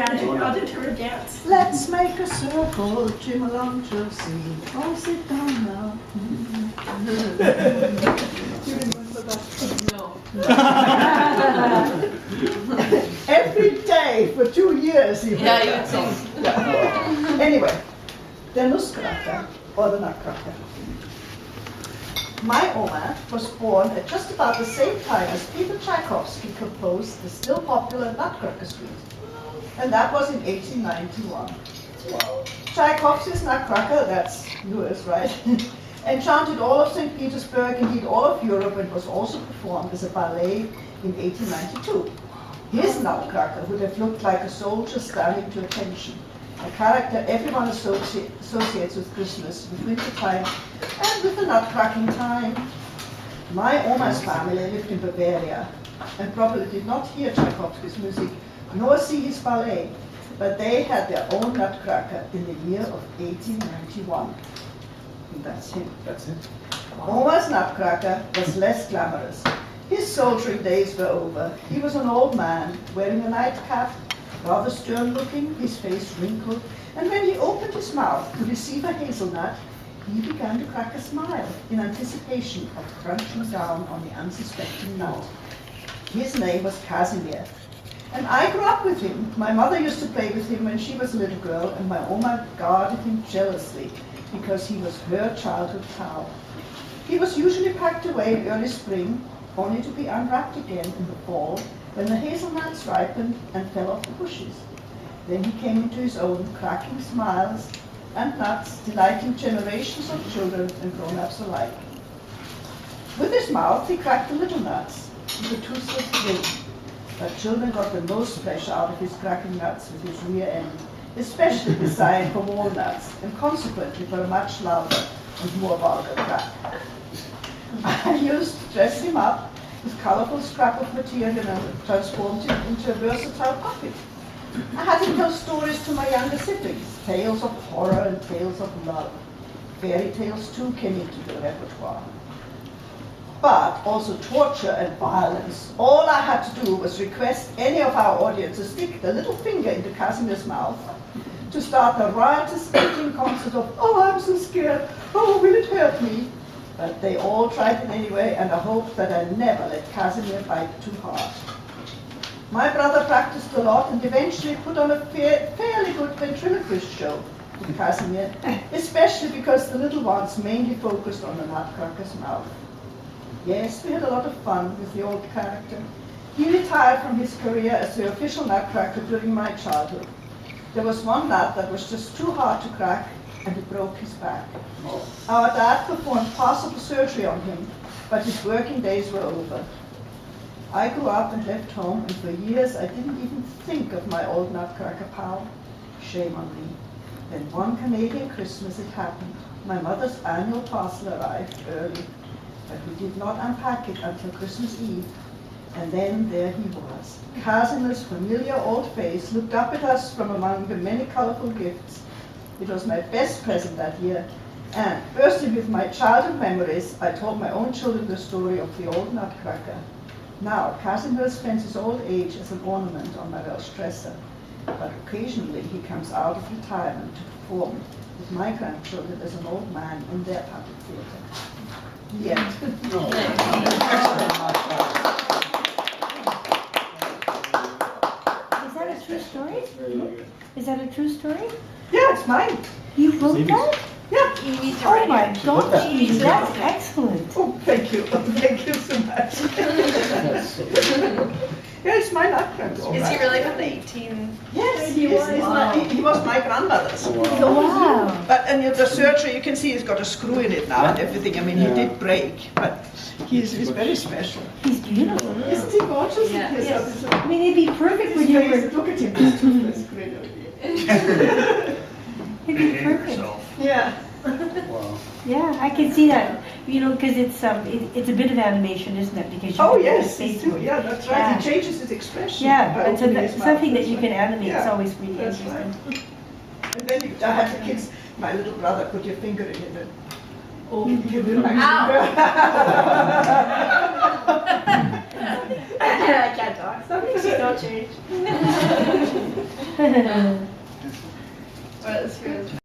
I'll do her dance. Let's make a circle, Jim along Chelsea. Oh, sit down now. Do you remember that? No. Every day for 2 years he Yeah, heard you that would song. sing. Yeah. Anyway, the nutcracker, or the nutcracker. My Oma was born at just about the same time as Peter Tchaikovsky composed the still popular Nutcracker Suite. And that was in 1891. Wow. Tchaikovsky's Nutcracker, that's yours, right? Enchanted all of St. Petersburg, indeed all of Europe, and was also performed as a ballet in 1892. His Nutcracker would have looked like a soldier standing to attention, a character everyone associates with Christmas, with winter time, and with the nutcracking time. My Oma's family lived in Bavaria, and probably did not hear Tchaikovsky's music, nor see his ballet, but they had their own Nutcracker in the year of 1891. And that's him. That's it. Oma's Nutcracker was less glamorous. His soldiering days were over. He was an old man, wearing a nightcap, rather stern-looking, his face wrinkled, and when he opened his mouth to receive a hazelnut, he began to crack a smile in anticipation of crunching down on the unsuspecting nut. His name was Casimir, and I grew up with him. My mother used to play with him when she was a little girl, and my Oma guarded him jealously because he was her childhood pal. He was usually packed away in early spring, only to be unwrapped again in the fall when the hazelnuts ripened and fell off the bushes. Then he came into his own, cracking smiles and nuts, delighting generations of children and grown-ups alike. With his mouth, he cracked the little nuts with a toothless ring, but children got the most pleasure out of his cracking nuts with his rear end, especially designed for walnuts, and consequently for a much louder and more vulgar crack. I used to dress him up with colorful scrap of material and transformed him into a versatile puppet. I had him tell stories to my younger siblings, tales of horror and tales of love. Fairy tales too came into the repertoire. But also torture and violence. All I had to do was request any of our audience to stick the little finger into Casimir's mouth, to start a riotous eating concert of, oh, I'm so scared, oh, will it hurt me? But they all tried it anyway, and I hoped that I never let Casimir bite too hard. My brother practiced a lot and eventually put on a fairly good ventriloquist show with Casimir, especially because the little ones mainly focused on the nutcracker's mouth. Yes, we had a lot of fun with the old character. He retired from his career as the official nutcracker during my childhood. There was one nut that was just too hard to crack, and it broke his back. Our dad performed possible surgery on him, but his working days were over. I grew up and left home, and for years I didn't even think of my old nutcracker pal. Shame on me. Then one Canadian Christmas it happened. My mother's annual parcel arrived early, but we did not unpack it until Christmas Eve. And then there he was. Casimir's familiar old face looked up at us from among the many colorful gifts. It was my best present that year, and bursting with my childhood memories, I told my own children the story of the old nutcracker. Now, Casimir spends his old age as an ornament on my Welsh dresser, but occasionally he comes out of retirement to perform with my grandchildren as an old man in their public theatre. The end. Is that a true story? Is that a true story? Yeah, it's mine. You wrote that? Yeah. You need to Oh write my it. God, She that's wrote it. excellent. Oh, thank you. Thank you so much. Yeah, it's my nutcracker. all Is he right. really from the 18? Yes, He was? he was my grandmother's. Wow. But and the surgery, you can see he's got a screw in it now and everything. I mean, he did break, but he's very special. He's beautiful. Isn't he gorgeous? Yeah. Yes. I mean, it'd be perfect when you were. Look at him, this toothless grin. It'd be perfect. Yeah. Wow. Yeah, I can see that. You know, because it's a bit of animation, isn't it? Because you Oh can yes, face he's too, yeah, that's right. Yeah. He changes his expression. Yeah, by but so opening that's his mouth. something that you That's can right. animate. It's Yeah, always really that's interesting. right. And then I had the kids, my little brother, put your finger in it and you didn't actually. I can't talk. Some things just don't change. What is yours?